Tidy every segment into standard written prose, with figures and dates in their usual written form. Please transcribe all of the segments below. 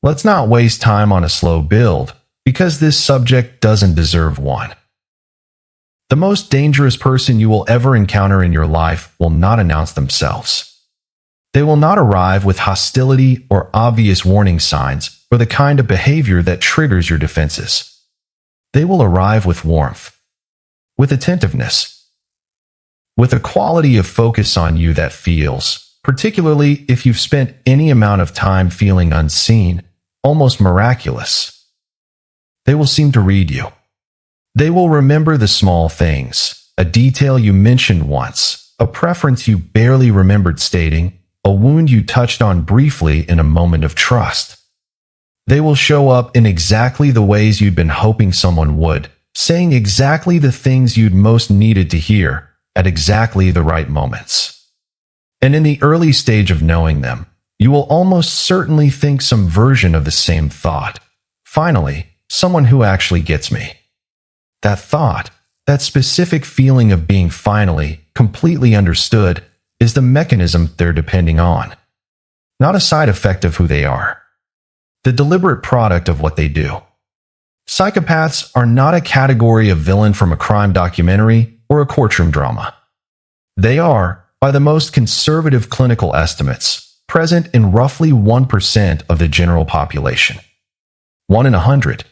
Let's not waste time on a slow build, because this subject doesn't deserve one. The most dangerous person you will ever encounter in your life will not announce themselves. They will not arrive with hostility or obvious warning signs or the kind of behavior that triggers your defenses. They will arrive with warmth, with attentiveness, with a quality of focus on you that feels, particularly if you've spent any amount of time feeling unseen, almost miraculous. They will seem to read you. They will remember the small things, a detail you mentioned once, a preference you barely remembered stating, a wound you touched on briefly in a moment of trust. They will show up in exactly the ways you'd been hoping someone would, saying exactly the things you'd most needed to hear at exactly the right moments. And in the early stage of knowing them, you will almost certainly think some version of the same thought. Finally, someone who actually gets me. That thought, that specific feeling of being finally, completely understood, is the mechanism they're depending on. Not a side effect of who they are. The deliberate product of what they do. Psychopaths are not a category of villain from a crime documentary or a courtroom drama. They are, by the most conservative clinical estimates, present in roughly 1% of the general population. 1 in 100.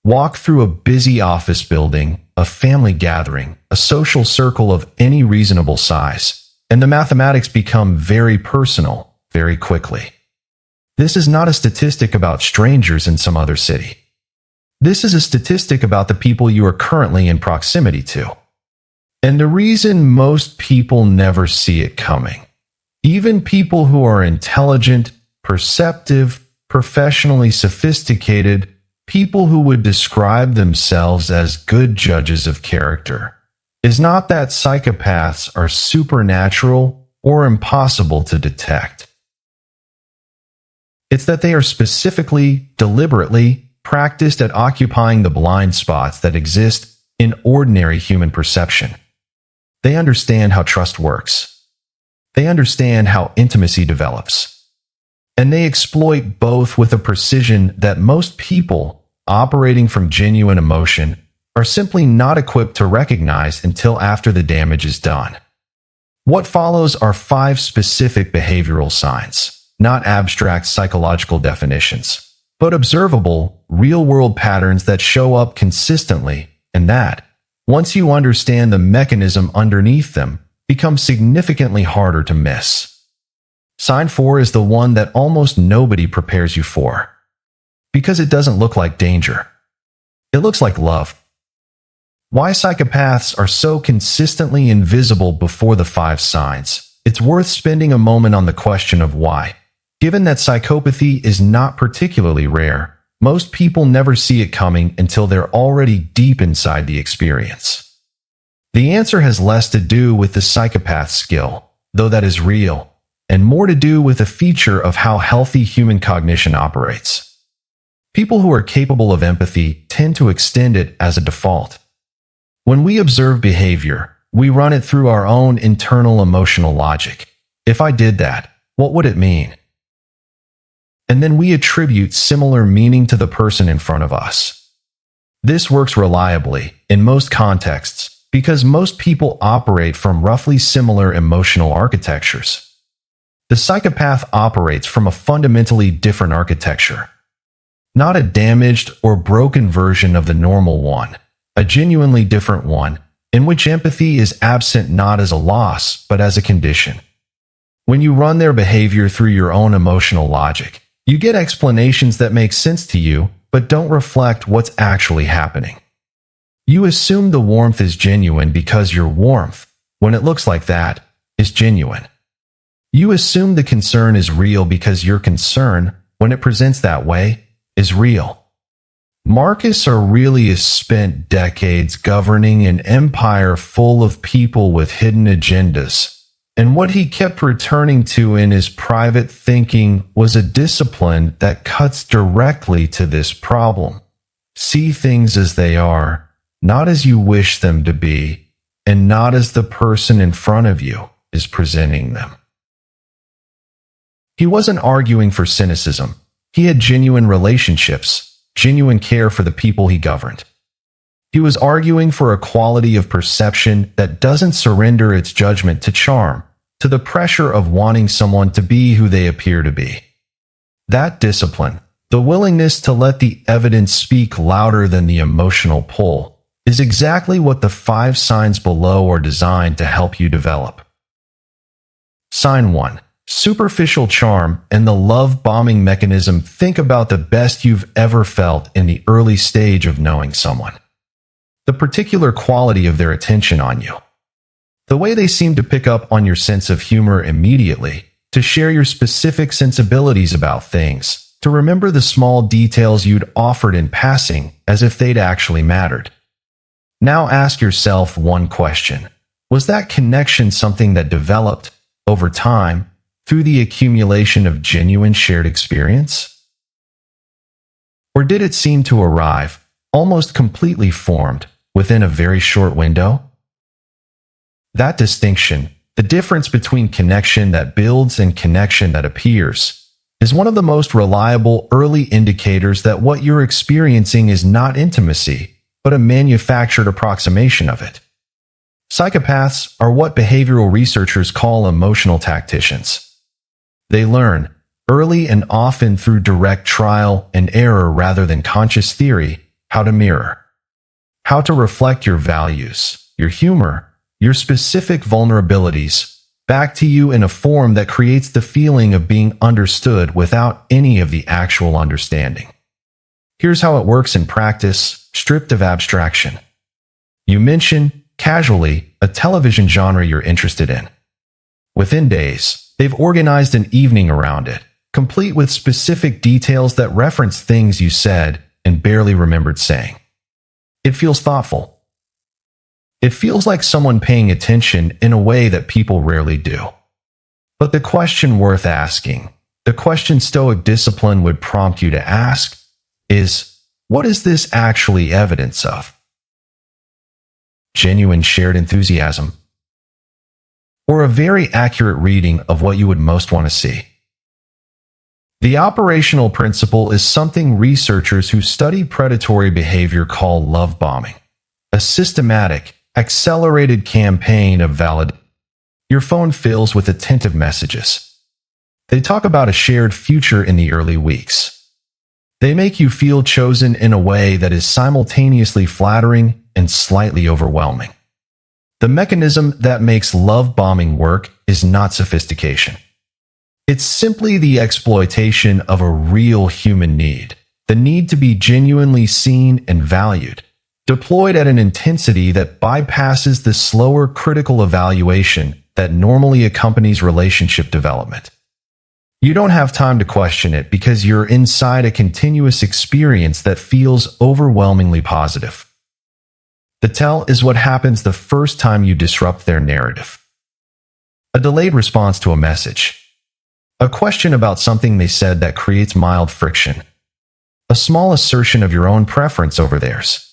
Walk through a busy office building, a family gathering, a social circle of any reasonable size, and the mathematics become very personal very quickly. This is not a statistic about strangers in some other city. This is a statistic about the people you are currently in proximity to. And the reason most people never see it coming, even people who are intelligent, perceptive, professionally sophisticated, people who would describe themselves as good judges of character, is not that psychopaths are supernatural or impossible to detect. It's that they are specifically, deliberately, practiced at occupying the blind spots that exist in ordinary human perception. They understand how trust works. They understand how intimacy develops. And they exploit both with a precision that most people, operating from genuine emotion, are simply not equipped to recognize until after the damage is done. What follows are 5 specific behavioral signs, not abstract psychological definitions, but observable, real-world patterns that show up consistently, and that, once you understand the mechanism underneath them, become significantly harder to miss. Sign 4 is the one that almost nobody prepares you for. Because it doesn't look like danger. It looks like love. Why psychopaths are so consistently invisible before the 5 signs. It's worth spending a moment on the question of why. Given that psychopathy is not particularly rare, most people never see it coming until they're already deep inside the experience. The answer has less to do with the psychopath's skill, though that is real, and more to do with a feature of how healthy human cognition operates. People who are capable of empathy tend to extend it as a default. When we observe behavior, we run it through our own internal emotional logic. If I did that, what would it mean? And then we attribute similar meaning to the person in front of us. This works reliably, in most contexts, because most people operate from roughly similar emotional architectures. The psychopath operates from a fundamentally different architecture. Not a damaged or broken version of the normal one, a genuinely different one, in which empathy is absent not as a loss, but as a condition. When you run their behavior through your own emotional logic, you get explanations that make sense to you, but don't reflect what's actually happening. You assume the warmth is genuine because your warmth, when it looks like that, is genuine. You assume the concern is real because your concern, when it presents that way, is real. Marcus Aurelius spent decades governing an empire full of people with hidden agendas. And what he kept returning to in his private thinking was a discipline that cuts directly to this problem. See things as they are, not as you wish them to be, and not as the person in front of you is presenting them. He wasn't arguing for cynicism. He had genuine relationships, genuine care for the people he governed. He was arguing for a quality of perception that doesn't surrender its judgment to charm, to the pressure of wanting someone to be who they appear to be. That discipline, the willingness to let the evidence speak louder than the emotional pull, is exactly what the 5 signs below are designed to help you develop. Sign 1. Superficial charm and the love-bombing mechanism. Think about the best you've ever felt in the early stage of knowing someone. The particular quality of their attention on you. The way they seem to pick up on your sense of humor immediately, to share your specific sensibilities about things, to remember the small details you'd offered in passing as if they'd actually mattered. Now ask yourself one question. Was that connection something that developed, over time, through the accumulation of genuine shared experience? Or did it seem to arrive, almost completely formed, within a very short window? That distinction, the difference between connection that builds and connection that appears, is one of the most reliable early indicators that what you're experiencing is not intimacy, but a manufactured approximation of it. Psychopaths are what behavioral researchers call emotional tacticians. They learn, early and often through direct trial and error rather than conscious theory, how to mirror, how to reflect your values, your humor, your specific vulnerabilities, back to you in a form that creates the feeling of being understood without any of the actual understanding. Here's how it works in practice, stripped of abstraction. You mention, casually, a television genre you're interested in. Within days, they've organized an evening around it, complete with specific details that reference things you said and barely remembered saying. It feels thoughtful. It feels like someone paying attention in a way that people rarely do. But the question worth asking, the question Stoic discipline would prompt you to ask, is, what is this actually evidence of? Genuine shared enthusiasm? Or a very accurate reading of what you would most want to see? The operational principle is something researchers who study predatory behavior call love bombing, a systematic, accelerated campaign of validation. Your phone fills with attentive messages. They talk about a shared future in the early weeks. They make you feel chosen in a way that is simultaneously flattering and slightly overwhelming. The mechanism that makes love bombing work is not sophistication. It's simply the exploitation of a real human need, the need to be genuinely seen and valued, deployed at an intensity that bypasses the slower critical evaluation that normally accompanies relationship development. You don't have time to question it because you're inside a continuous experience that feels overwhelmingly positive. The tell is what happens the first time you disrupt their narrative. A delayed response to a message. A question about something they said that creates mild friction. A small assertion of your own preference over theirs.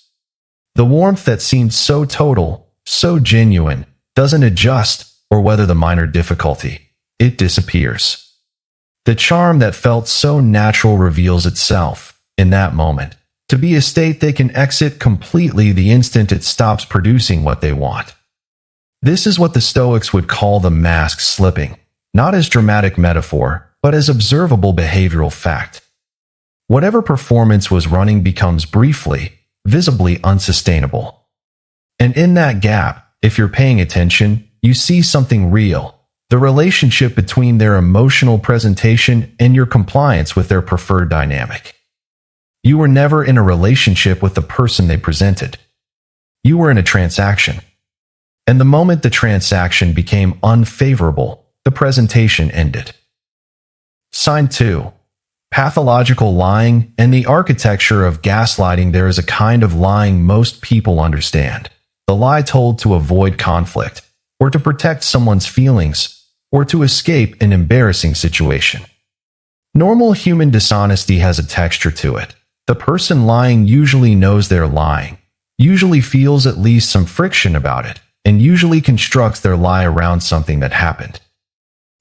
The warmth that seemed so total, so genuine, doesn't adjust or weather the minor difficulty. It disappears. The charm that felt so natural reveals itself, in that moment, to be a state they can exit completely the instant it stops producing what they want. This is what the Stoics would call the mask slipping, not as dramatic metaphor, but as observable behavioral fact. Whatever performance was running becomes briefly, visibly unsustainable. And in that gap, if you're paying attention, you see something real, the relationship between their emotional presentation and your compliance with their preferred dynamic. You were never in a relationship with the person they presented. You were in a transaction. And the moment the transaction became unfavorable, the presentation ended. Sign 2. Pathological lying and the architecture of gaslighting. There is a kind of lying most people understand. The lie told to avoid conflict, or to protect someone's feelings, or to escape an embarrassing situation. Normal human dishonesty has a texture to it. The person lying usually knows they're lying, usually feels at least some friction about it, and usually constructs their lie around something that happened.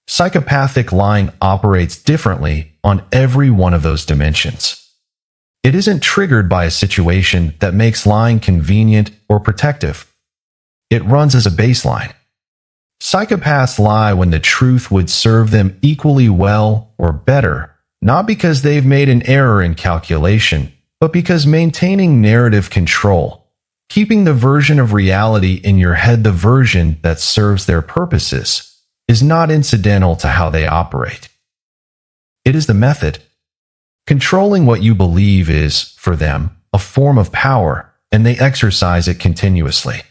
Psychopathic lying operates differently on every one of those dimensions. It isn't triggered by a situation that makes lying convenient or protective. It runs as a baseline. Psychopaths lie when the truth would serve them equally well or better, not because they've made an error in calculation, but because maintaining narrative control, keeping the version of reality in your head the version that serves their purposes, is not incidental to how they operate. It is the method. Controlling what you believe is, for them, a form of power, and they exercise it continuously.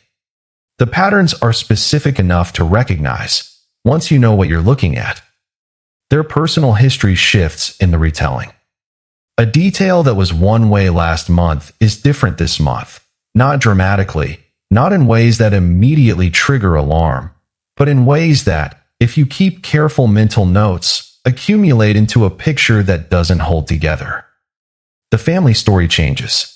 The patterns are specific enough to recognize, once you know what you're looking at. Their personal history shifts in the retelling. A detail that was one way last month is different this month, not dramatically, not in ways that immediately trigger alarm, but in ways that, if you keep careful mental notes, accumulate into a picture that doesn't hold together. The family story changes.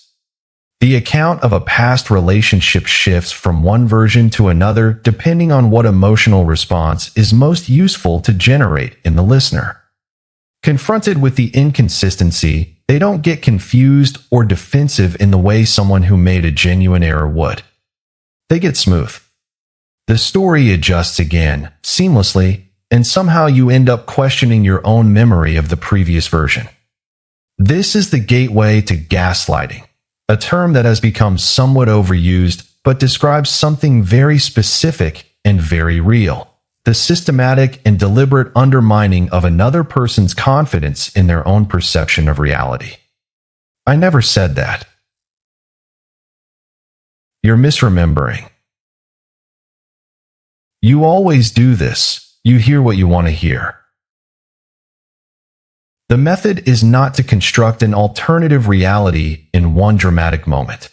The account of a past relationship shifts from one version to another depending on what emotional response is most useful to generate in the listener. Confronted with the inconsistency, they don't get confused or defensive in the way someone who made a genuine error would. They get smooth. The story adjusts again, seamlessly, and somehow you end up questioning your own memory of the previous version. This is the gateway to gaslighting, a term that has become somewhat overused but describes something very specific and very real: the systematic and deliberate undermining of another person's confidence in their own perception of reality. I never said that. You're misremembering. You always do this. You hear what you want to hear. The method is not to construct an alternative reality in one dramatic moment.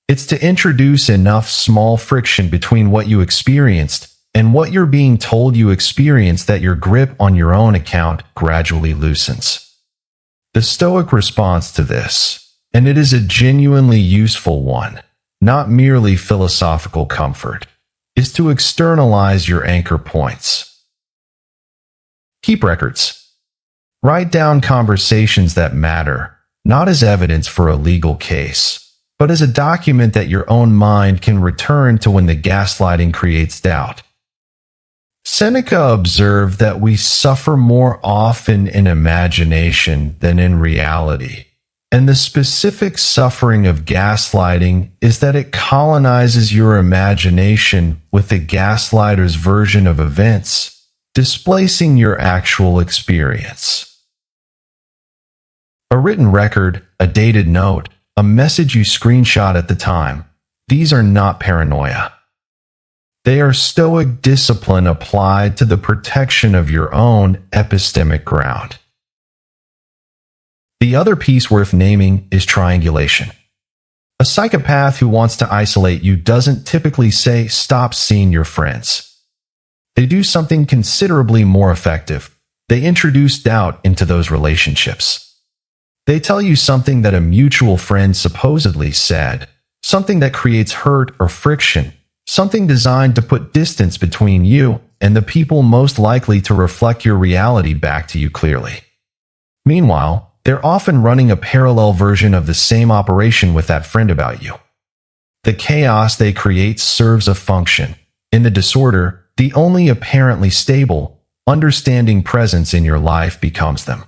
It's to introduce enough small friction between what you experienced and what you're being told you experienced that your grip on your own account gradually loosens. The Stoic response to this, and it is a genuinely useful one, not merely philosophical comfort, is to externalize your anchor points. Keep records. Write down conversations that matter, not as evidence for a legal case, but as a document that your own mind can return to when the gaslighting creates doubt. Seneca observed that we suffer more often in imagination than in reality, and the specific suffering of gaslighting is that it colonizes your imagination with the gaslighter's version of events, displacing your actual experience. A written record, a dated note, a message you screenshot at the time, these are not paranoia. They are Stoic discipline applied to the protection of your own epistemic ground. The other piece worth naming is triangulation. A psychopath who wants to isolate you doesn't typically say, "Stop seeing your friends." They do something considerably more effective. They introduce doubt into those relationships. They tell you something that a mutual friend supposedly said, something that creates hurt or friction, something designed to put distance between you and the people most likely to reflect your reality back to you clearly. Meanwhile, they're often running a parallel version of the same operation with that friend about you. The chaos they create serves a function. In the disorder, the only apparently stable, understanding presence in your life becomes them.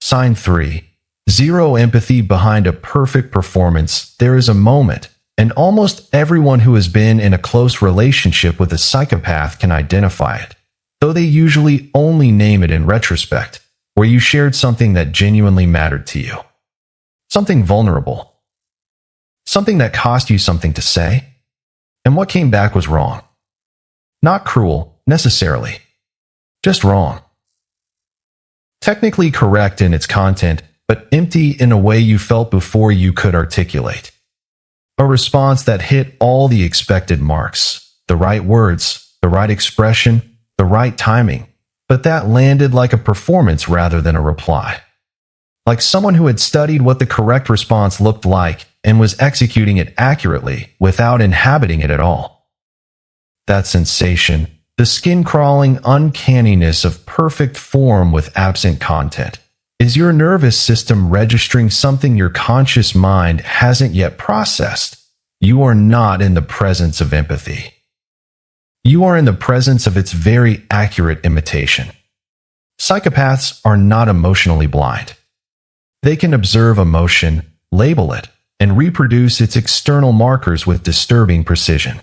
Sign 3. Zero empathy behind a perfect performance. There is a moment, and almost everyone who has been in a close relationship with a psychopath can identify it, though they usually only name it in retrospect, where you shared something that genuinely mattered to you. Something vulnerable. Something that cost you something to say. And what came back was wrong. Not cruel, necessarily. Just wrong. Technically correct in its content, but empty in a way you felt before you could articulate. A response that hit all the expected marks, the right words, the right expression, the right timing, but that landed like a performance rather than a reply. Like someone who had studied what the correct response looked like and was executing it accurately without inhabiting it at all. That sensation, The skin-crawling uncanniness of perfect form with absent content. Is your nervous system registering something your conscious mind hasn't yet processed? You are not in the presence of empathy. You are in the presence of its very accurate imitation. Psychopaths are not emotionally blind. They can observe emotion, label it, and reproduce its external markers with disturbing precision.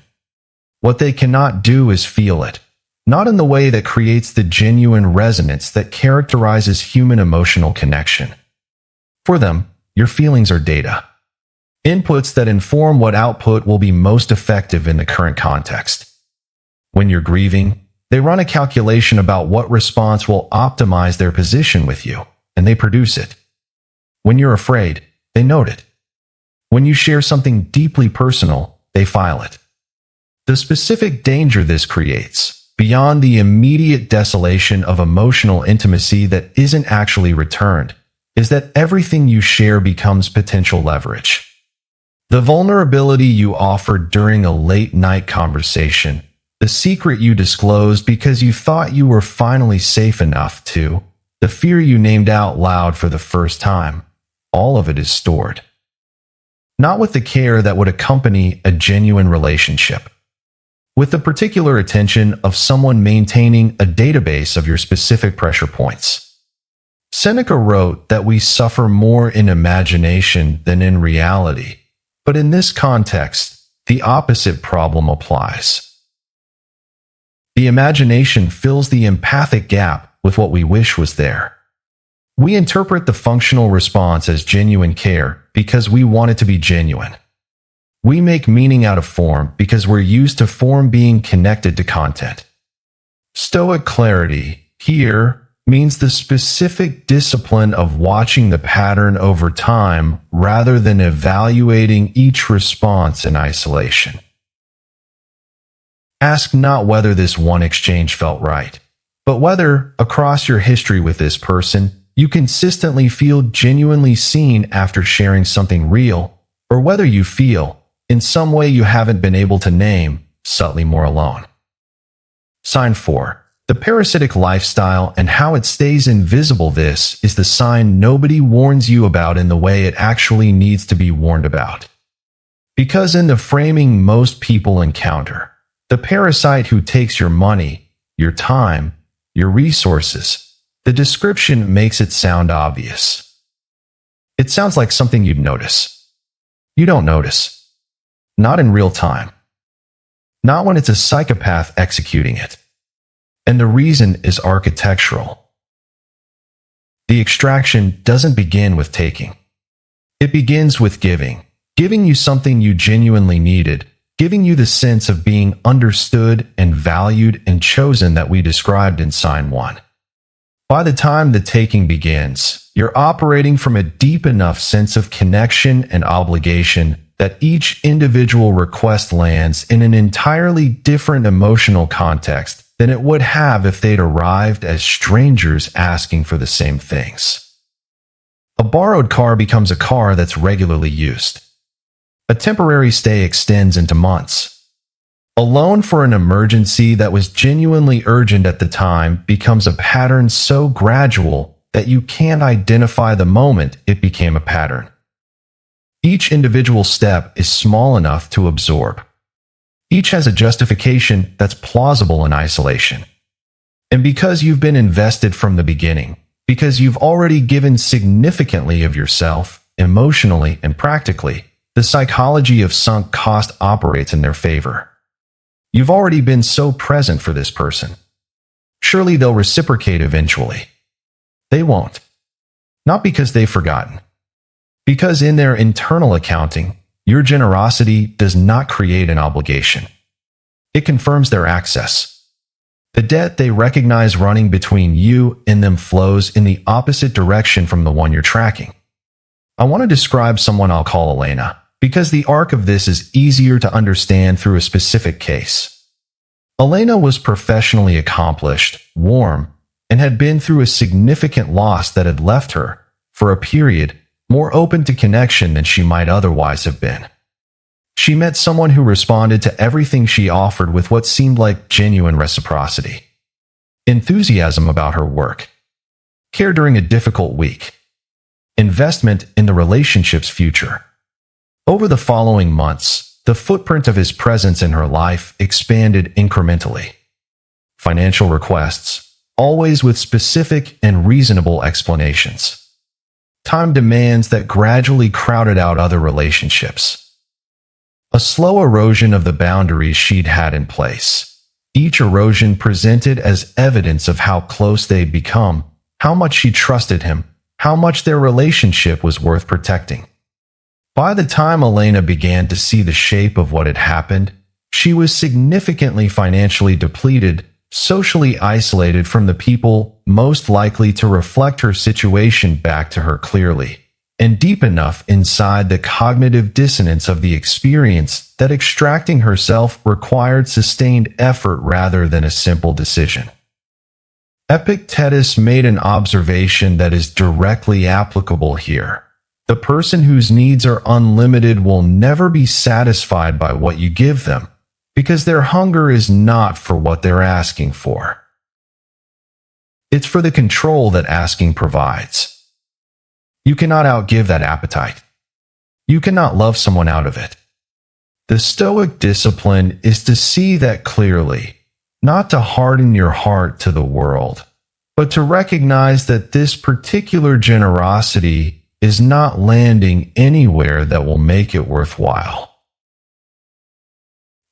What they cannot do is feel it, not in the way that creates the genuine resonance that characterizes human emotional connection. For them, your feelings are data. Inputs that inform what output will be most effective in the current context. When you're grieving, they run a calculation about what response will optimize their position with you, and they produce it. When you're afraid, they note it. When you share something deeply personal, they file it. The specific danger this creates, beyond the immediate desolation of emotional intimacy that isn't actually returned, is that everything you share becomes potential leverage. The vulnerability you offered during a late-night conversation, the secret you disclosed because you thought you were finally safe enough to, the fear you named out loud for the first time, all of it is stored. Not with the care that would accompany a genuine relationship. With the particular attention of someone maintaining a database of your specific pressure points. Seneca wrote that we suffer more in imagination than in reality, but in this context, the opposite problem applies. The imagination fills the empathic gap with what we wish was there. We interpret the functional response as genuine care because we want it to be genuine. We make meaning out of form because we're used to form being connected to content. Stoic clarity, here, means the specific discipline of watching the pattern over time rather than evaluating each response in isolation. Ask not whether this one exchange felt right, but whether, across your history with this person, you consistently feel genuinely seen after sharing something real, or whether you feel, in some way you haven't been able to name, subtly more alone. Sign 4. The parasitic lifestyle and how it stays invisible. This is the sign nobody warns you about in the way it actually needs to be warned about. Because in the framing most people encounter, the parasite who takes your money, your time, your resources, the description makes it sound obvious. It sounds like something you'd notice. You don't notice. Not in real time. Not when it's a psychopath executing it. And the reason is architectural. The extraction doesn't begin with taking. It begins with giving you something you genuinely needed, giving you the sense of being understood and valued and chosen that we described in sign 1. By the time the taking begins, you're operating from a deep enough sense of connection and obligation that each individual request lands in an entirely different emotional context than it would have if they'd arrived as strangers asking for the same things. A borrowed car becomes a car that's regularly used. A temporary stay extends into months. A loan for an emergency that was genuinely urgent at the time becomes a pattern so gradual that you can't identify the moment it became a pattern. Each individual step is small enough to absorb. Each has a justification that's plausible in isolation. And because you've been invested from the beginning, because you've already given significantly of yourself, emotionally and practically, the psychology of sunk cost operates in their favor. You've already been so present for this person. Surely they'll reciprocate eventually. They won't. Not because they've forgotten. Because in their internal accounting, your generosity does not create an obligation. It confirms their access. The debt they recognize running between you and them flows in the opposite direction from the one you're tracking. I want to describe someone I'll call Elena, because the arc of this is easier to understand through a specific case. Elena was professionally accomplished, warm, and had been through a significant loss that had left her, for a period, more open to connection than she might otherwise have been. She met someone who responded to everything she offered with what seemed like genuine reciprocity. Enthusiasm about her work. Care during a difficult week. Investment in the relationship's future. Over the following months, the footprint of his presence in her life expanded incrementally. Financial requests, always with specific and reasonable explanations. Time demands that gradually crowded out other relationships. A slow erosion of the boundaries she'd had in place. Each erosion presented as evidence of how close they'd become, how much she trusted him, how much their relationship was worth protecting. By the time Elena began to see the shape of what had happened, she was significantly financially depleted, socially isolated from the people most likely to reflect her situation back to her clearly, and deep enough inside the cognitive dissonance of the experience that extracting herself required sustained effort rather than a simple decision. Epictetus made an observation that is directly applicable here. The person whose needs are unlimited will never be satisfied by what you give them, because their hunger is not for what they're asking for. It's for the control that asking provides. You cannot outgive that appetite. You cannot love someone out of it. The Stoic discipline is to see that clearly, not to harden your heart to the world, but to recognize that this particular generosity is not landing anywhere that will make it worthwhile.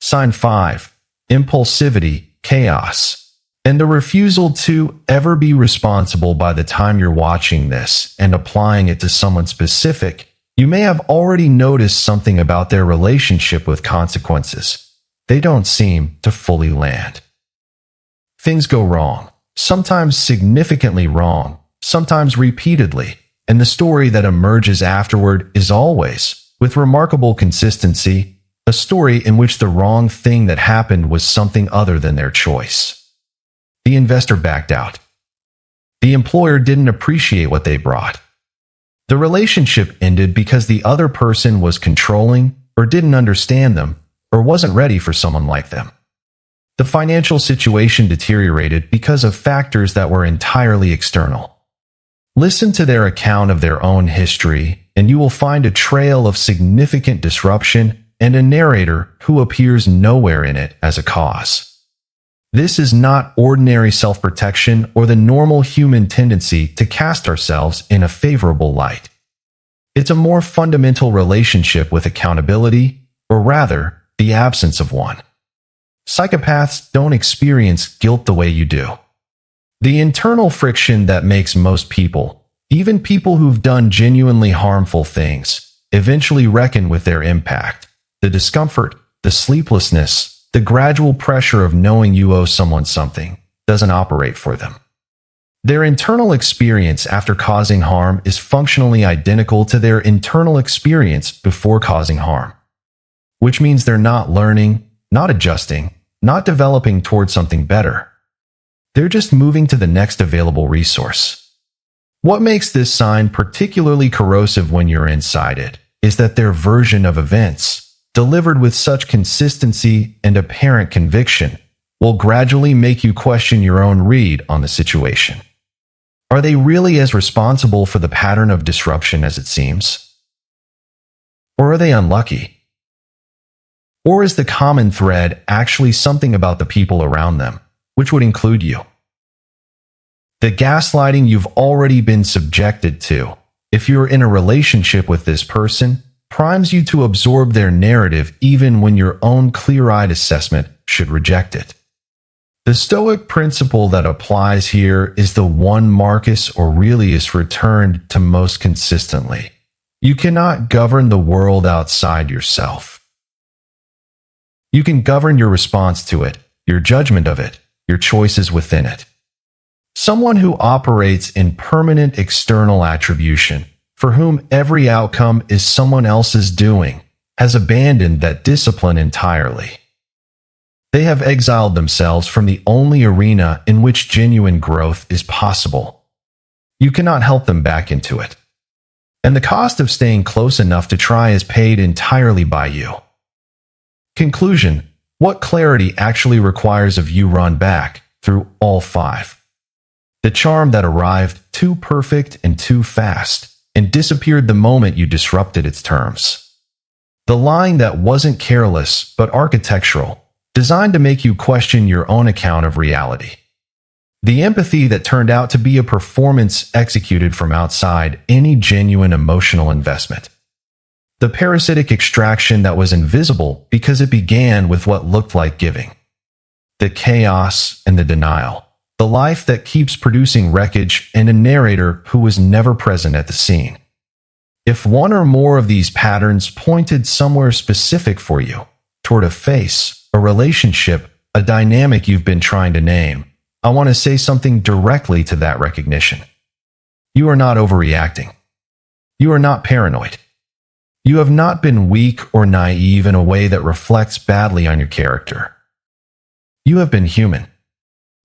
Sign 5. Impulsivity, chaos, and the refusal to ever be responsible by the time you're watching this and applying it to someone specific. You may have already noticed something about their relationship with consequences. They don't seem to fully land. Things go wrong, sometimes significantly wrong, sometimes repeatedly, and the story that emerges afterward is always, with remarkable consistency, a story in which the wrong thing that happened was something other than their choice. The investor backed out. The employer didn't appreciate what they brought. The relationship ended because the other person was controlling or didn't understand them or wasn't ready for someone like them. The financial situation deteriorated because of factors that were entirely external. Listen to their account of their own history, and you will find a trail of significant disruption and a narrator who appears nowhere in it as a cause. This is not ordinary self-protection or the normal human tendency to cast ourselves in a favorable light. It's a more fundamental relationship with accountability, or rather, the absence of one. Psychopaths don't experience guilt the way you do. The internal friction that makes most people, even people who've done genuinely harmful things, eventually reckon with their impact. The discomfort, the sleeplessness, the gradual pressure of knowing you owe someone something, doesn't operate for them. Their internal experience after causing harm is functionally identical to their internal experience before causing harm. Which means they're not learning, not adjusting, not developing towards something better. They're just moving to the next available resource. What makes this sign particularly corrosive when you're inside it is that their version of events, delivered with such consistency and apparent conviction, will gradually make you question your own read on the situation. Are they really as responsible for the pattern of disruption as it seems? Or are they unlucky? Or is the common thread actually something about the people around them, which would include you? The gaslighting you've already been subjected to, if you're in a relationship with this person, primes you to absorb their narrative even when your own clear-eyed assessment should reject it. The Stoic principle that applies here is the one Marcus Aurelius returned to most consistently. You cannot govern the world outside yourself. You can govern your response to it, your judgment of it, your choices within it. Someone who operates in permanent external attribution, for whom every outcome is someone else's doing, has abandoned that discipline entirely. They have exiled themselves from the only arena in which genuine growth is possible. You cannot help them back into it. And the cost of staying close enough to try is paid entirely by you. Conclusion: what clarity actually requires of you run back through all five. The charm that arrived too perfect and too fast, and disappeared the moment you disrupted its terms. The line that wasn't careless but architectural, designed to make you question your own account of reality. The empathy that turned out to be a performance executed from outside any genuine emotional investment. The parasitic extraction that was invisible because it began with what looked like giving. The chaos and the denial. The life that keeps producing wreckage and a narrator who was never present at the scene. If one or more of these patterns pointed somewhere specific for you, toward a face, a relationship, a dynamic you've been trying to name, I want to say something directly to that recognition. You are not overreacting. You are not paranoid. You have not been weak or naive in a way that reflects badly on your character. You have been human.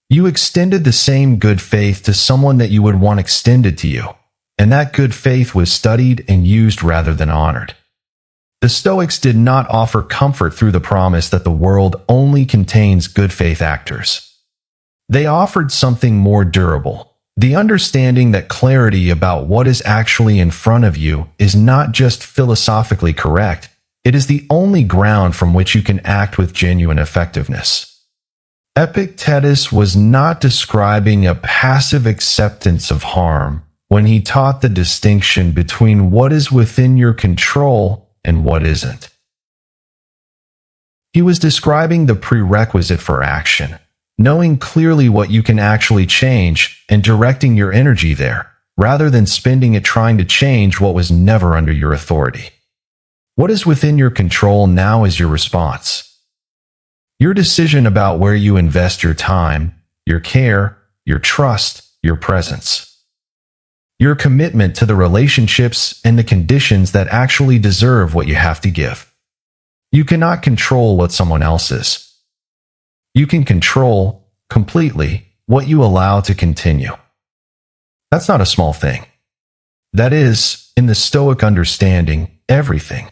You extended the same good faith to someone that you would want extended to you, and that good faith was studied and used rather than honored. The Stoics did not offer comfort through the promise that the world only contains good faith actors. They offered something more durable, the understanding that clarity about what is actually in front of you is not just philosophically correct, it is the only ground from which you can act with genuine effectiveness. Epictetus was not describing a passive acceptance of harm when he taught the distinction between what is within your control and what isn't. He was describing the prerequisite for action, knowing clearly what you can actually change and directing your energy there, rather than spending it trying to change what was never under your authority. What is within your control now is your response. Your decision about where you invest your time, your care, your trust, your presence. Your commitment to the relationships and the conditions that actually deserve what you have to give. You cannot control what someone else is. You can control, completely, what you allow to continue. That's not a small thing. That is, in the Stoic understanding, everything.